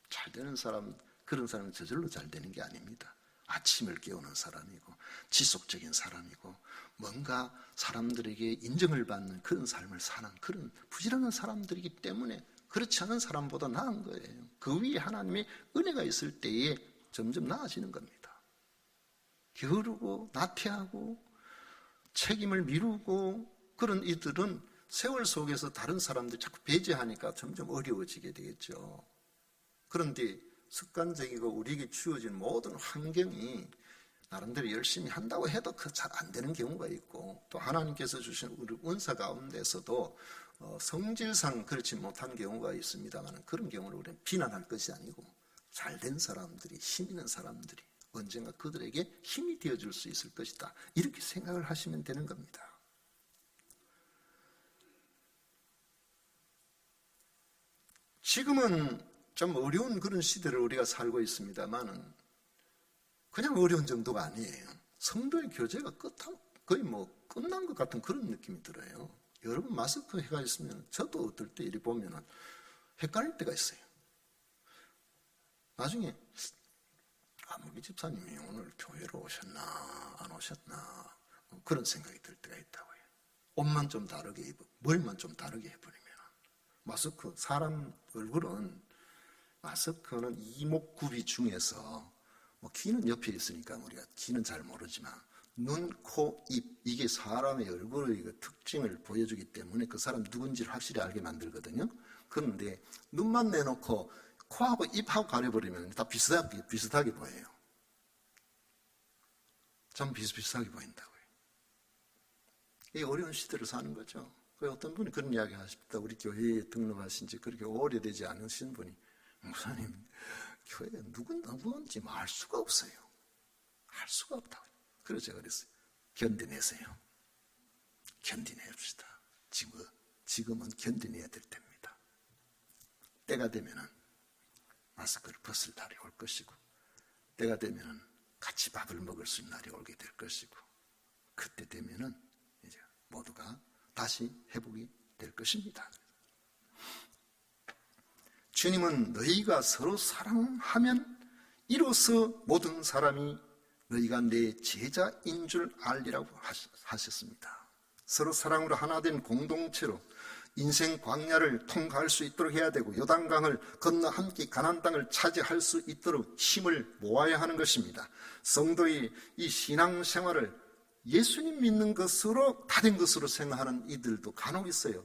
[SPEAKER 1] 잘 되는 사람, 그런 사람은 저절로 잘 되는 게 아닙니다. 아침을 깨우는 사람이고 지속적인 사람이고 뭔가 사람들에게 인정을 받는 그런 삶을 사는 그런 부지런한 사람들이기 때문에 그렇지 않은 사람보다 나은 거예요. 그 위에 하나님의 은혜가 있을 때에 점점 나아지는 겁니다. 게으르고 나태하고 책임을 미루고 그런 이들은 세월 속에서 다른 사람들 자꾸 배제하니까 점점 어려워지게 되겠죠. 그런데 습관적이고 우리에게 주어진 모든 환경이 나름대로 열심히 한다고 해도 그 잘 안 되는 경우가 있고, 또 하나님께서 주신 우리 은사 가운데서도 성질상 그렇지 못한 경우가 있습니다만, 그런 경우를 우리는 비난할 것이 아니고 잘된 사람들이, 힘 있는 사람들이 언젠가 그들에게 힘이 되어줄 수 있을 것이다, 이렇게 생각을 하시면 되는 겁니다. 지금은 좀 어려운 그런 시대를 우리가 살고 있습니다만은 그냥 어려운 정도가 아니에요. 성도의 교제가 거의 뭐 끝난 것 같은 그런 느낌이 들어요. 여러분 마스크 해가 있으면 저도 어떨 때 이리 보면은 헷갈릴 때가 있어요. 나중에 무기 집사님이 오늘 교회로 오셨나 안 오셨나 그런 생각이 들 때가 있다고요. 옷만 좀 다르게 입고 머리만 좀 다르게 해버리면 마스크, 사람 얼굴은 마스크는 이목구비 중에서 뭐 귀는 옆에 있으니까 우리가 귀는 잘 모르지만 눈, 코, 입, 이게 사람의 얼굴의 그 특징을 보여주기 때문에 그 사람 누군지를 확실히 알게 만들거든요. 그런데 눈만 내놓고 코하고 입하고 가려버리면 다 비슷하게 보여요. 좀 비슷비슷하게 보인다고요. 이 어려운 시대를 사는 거죠. 어떤 분이 그런 이야기 하십니다. 우리 교회에 등록하신 지 그렇게 오래되지 않으신 분이, 목사님, 교회에 누군지 알 수가 없어요. 알 수가 없다고요. 그래서 제가 그랬어요. 견뎌내세요. 견뎌내봅시다. 지금은 견뎌내야 될 때입니다. 때가 되면은 마스크를 벗을 날이 올 것이고, 때가 되면은 같이 밥을 먹을 수 있는 날이 오게 될 것이고, 그때 되면은 이제 모두가 다시 회복이 될 것입니다. 주님은 너희가 서로 사랑하면 이로써 모든 사람이 너희가 내 제자인 줄 알리라고 하셨습니다. 서로 사랑으로 하나 된 공동체로 인생 광야를 통과할 수 있도록 해야 되고 요단강을 건너 함께 가나안 땅을 차지할 수 있도록 힘을 모아야 하는 것입니다. 성도의 이 신앙생활을 예수님 믿는 것으로 다된 것으로 생각하는 이들도 간혹 있어요.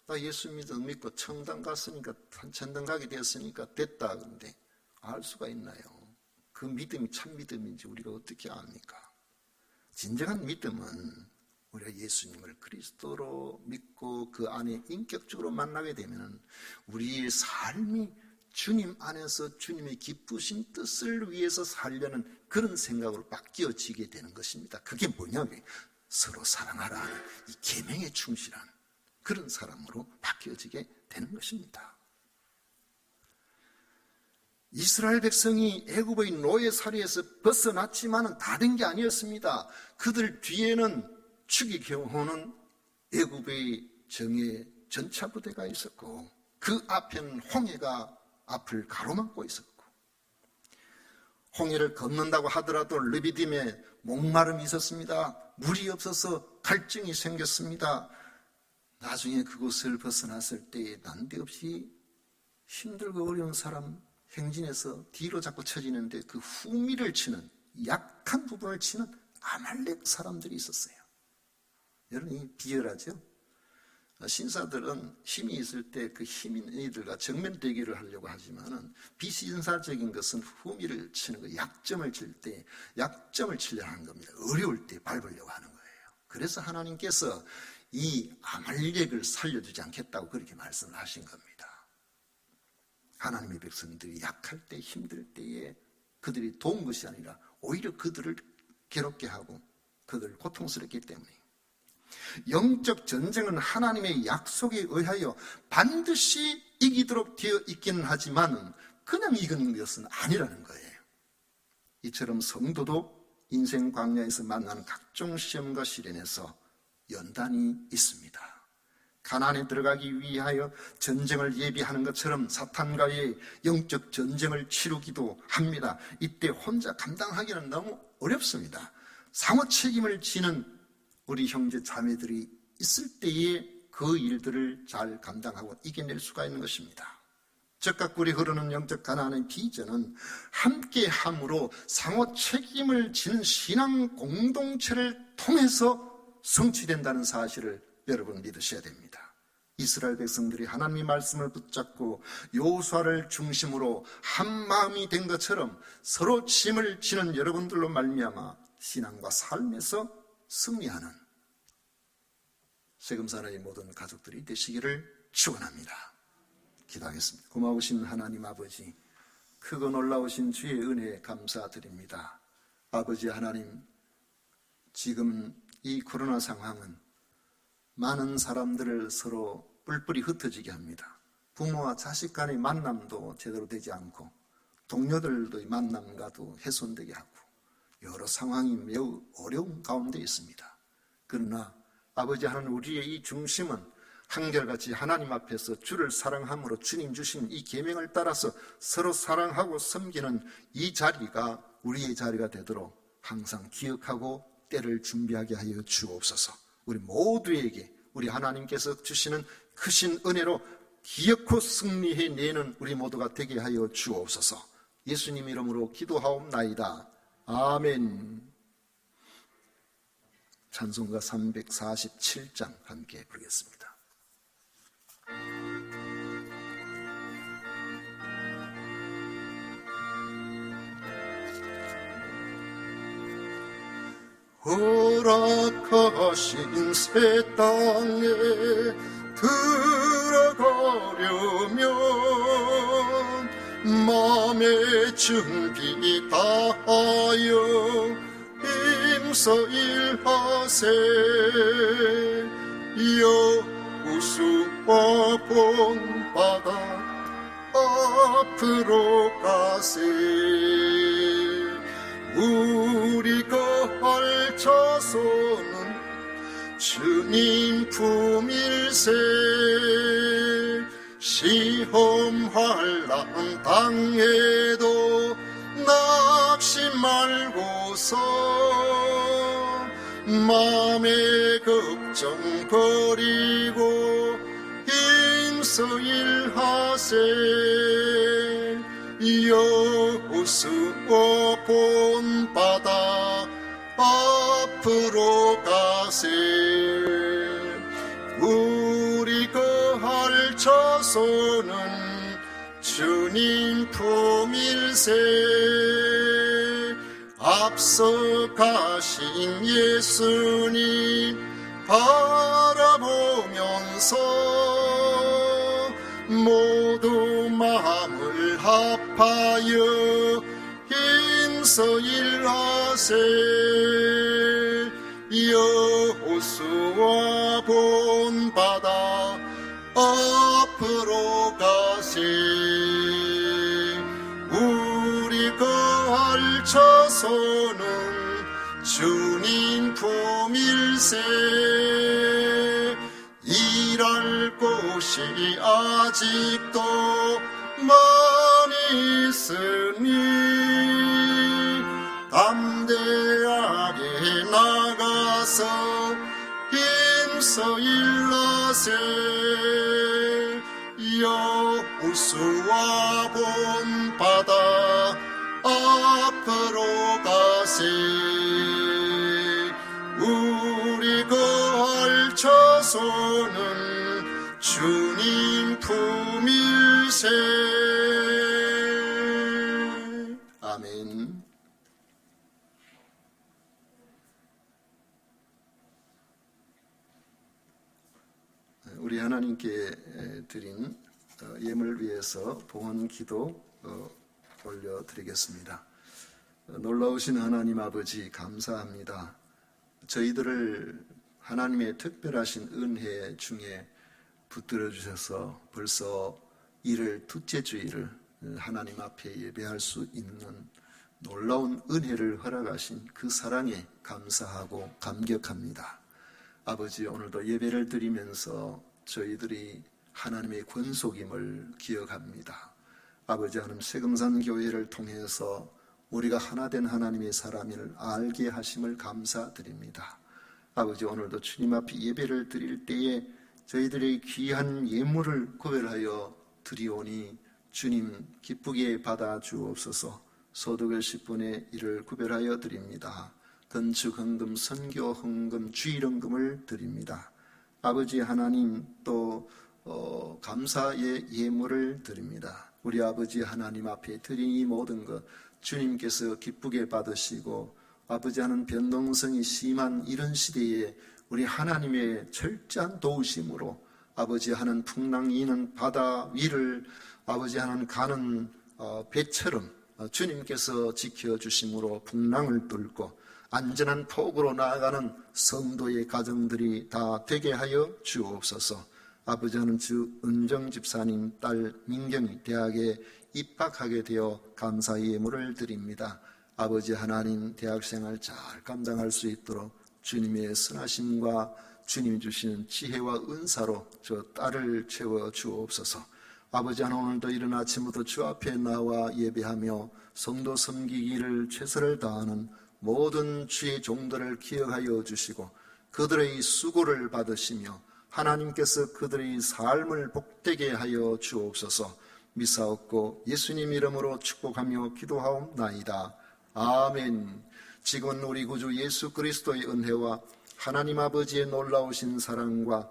[SPEAKER 1] 나 예수 믿고 청당 갔으니까 천당 가게 되었으니까 됐다. 그런데 알 수가 있나요? 그 믿음이 참 믿음인지 우리가 어떻게 압니까? 진정한 믿음은 우리가 예수님을 그리스도로 믿고 그 안에 인격적으로 만나게 되면 우리의 삶이 주님 안에서 주님의 기쁘신 뜻을 위해서 살려는 그런 생각으로 바뀌어지게 되는 것입니다. 그게 뭐냐면 서로 사랑하라 하는 이 계명에 충실한 그런 사람으로 바뀌어지게 되는 것입니다. 이스라엘 백성이 애굽의 노예살이에서 벗어났지만은 다 된 게 아니었습니다. 그들 뒤에는 추기경호는 애굽의 정예 전차부대가 있었고 그 앞에는 홍해가 앞을 가로막고 있었고 홍해를 건넌다고 하더라도 르비딤에 목마름이 있었습니다. 물이 없어서 갈증이 생겼습니다. 나중에 그곳을 벗어났을 때에 난데없이 힘들고 어려운 사람 행진해서 뒤로 자꾸 처지는데 그 후미를 치는 약한 부분을 치는 아말렉 사람들이 있었어요. 여러분 이 비열하죠? 신사들은 힘이 있을 때 그 힘 있는 이들과 정면 대결을 하려고 하지만은 비신사적인 것은 후미를 치는 거, 약점을 칠 때 약점을 치려고 하는 겁니다. 어려울 때 밟으려고 하는 거예요. 그래서 하나님께서 이 아말렉을 살려주지 않겠다고 그렇게 말씀을 하신 겁니다. 하나님의 백성들이 약할 때 힘들 때에 그들이 도운 것이 아니라 오히려 그들을 괴롭게 하고 그들을 고통스럽기 때문에 영적 전쟁은 하나님의 약속에 의하여 반드시 이기도록 되어 있기는 하지만 그냥 이기는 것은 아니라는 거예요. 이처럼 성도도 인생 광야에서 만나는 각종 시험과 시련에서 연단이 있습니다. 가나안에 들어가기 위하여 전쟁을 예비하는 것처럼 사탄과의 영적 전쟁을 치르기도 합니다. 이때 혼자 감당하기는 너무 어렵습니다. 상호 책임을 지는 우리 형제 자매들이 있을 때에 그 일들을 잘 감당하고 이겨낼 수가 있는 것입니다. 적각꿀이 흐르는 영적 가나안의 비전은 함께함으로 상호 책임을 지는 신앙 공동체를 통해서 성취된다는 사실을 여러분 믿으셔야 됩니다. 이스라엘 백성들이 하나님의 말씀을 붙잡고 여호수아를 중심으로 한 마음이 된 것처럼 서로 짐을 지는 여러분들로 말미암아 신앙과 삶에서 승리하는 세금산의 모든 가족들이 되시기를 축원합니다. 기도하겠습니다. 고마우신 하나님 아버지, 크고 놀라우신 주의 은혜에 감사드립니다. 아버지 하나님, 지금 이 코로나 상황은 많은 사람들을 서로 뿔뿔이 흩어지게 합니다. 부모와 자식 간의 만남도 제대로 되지 않고 동료들의 만남과도 훼손되게 하고 여러 상황이 매우 어려운 가운데 있습니다. 그러나 아버지 하나님, 우리의 이 중심은 한결같이 하나님 앞에서 주를 사랑함으로 주님 주신 이 계명을 따라서 서로 사랑하고 섬기는 이 자리가 우리의 자리가 되도록 항상 기억하고 때를 준비하게 하여 주옵소서. 우리 모두에게 우리 하나님께서 주시는 크신 은혜로 기어코 승리해내는 우리 모두가 되게 하여 주옵소서. 예수님 이름으로 기도하옵나이다. 아멘. 찬송가 347장 함께 부르겠습니다. 허락하신 새 땅에 들어가려면 마음의 준비 다하여 임서일하세. 여호수아 본바다 앞으로 가세. 우리가 할 자손은 주님 품일세. 시험할 난 당해도 낙심 말고서 맘의 걱정 버리고 힘써 일하세. 여호수아 본받아 앞으로 가세. 우리 거할 처소는 주님 품일세. 앞서 가신 예수님 바라보면서 모두 마음을 합하여 힘써 일하세. 여호수아 본받아 앞으로 가세. 우리 거할 처소는 주님 품일세. 일할 곳이 아직도 많이 있으니 담대하게 나가서 힘써 일하세. 여호수아 본받아 앞으로 가세. 우리 거할 처소는 주님 품일세. 아멘. 우리 하나님께 드린 예물을 위해서 봉헌 기도 올려드리겠습니다. 놀라우신 하나님 아버지 감사합니다. 저희들을 하나님의 특별하신 은혜 중에 붙들어 주셔서 벌써 이를 둘째 주일을 하나님 앞에 예배할 수 있는 놀라운 은혜를 허락하신 그 사랑에 감사하고 감격합니다. 아버지, 오늘도 예배를 드리면서 저희들이 하나님의 권속임을 기억합니다. 아버지 하나님, 세금산 교회를 통해서 우리가 하나된 하나님의 사람을 알게 하심을 감사드립니다. 아버지, 오늘도 주님 앞에 예배를 드릴 때에 저희들의 귀한 예물을 구별하여 드리오니 주님 기쁘게 받아 주옵소서. 소득의 10분의 1을 구별하여 드립니다. 건축 헌금, 선교 헌금, 주일 헌금을 드립니다. 아버지 하나님, 또 감사의 예물을 드립니다. 우리 아버지 하나님 앞에 드린 이 모든 것 주님께서 기쁘게 받으시고, 아버지 하는 변동성이 심한 이런 시대에 우리 하나님의 철저한 도우심으로 아버지 하는 풍랑이는 바다 위를 아버지 하는 가는 배처럼 주님께서 지켜주심으로 풍랑을 뚫고 안전한 폭으로 나아가는 성도의 가정들이 다 되게 하여 주옵소서. 아버지 하는 주 은정 집사님 딸 민경이 대학에 입학하게 되어 감사의 예물을 드립니다. 아버지 하나님, 대학생활 잘 감당할 수 있도록 주님의 선하심과 주님이 주시는 지혜와 은사로 저 딸을 채워 주옵소서. 아버지 하나님, 오늘도 이른 아침부터 주 앞에 나와 예배하며 성도 섬기기를 최선을 다하는 모든 주의 종들을 기억하여 주시고 그들의 수고를 받으시며 하나님께서 그들의 삶을 복되게 하여 주옵소서. 미사옵고 예수님 이름으로 축복하며 기도하옵나이다. 아멘. 지금은 우리 구주 예수 그리스도의 은혜와 하나님 아버지의 놀라우신 사랑과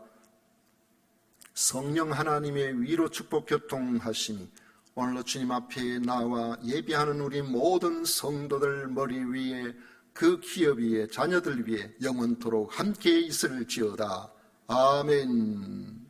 [SPEAKER 1] 성령 하나님의 위로 축복 교통하시니 오늘도 주님 앞에 나와 예배하는 우리 모든 성도들 머리 위에, 그 기업 위에, 자녀들 위에 영원토록 함께 있을지어다. 아멘.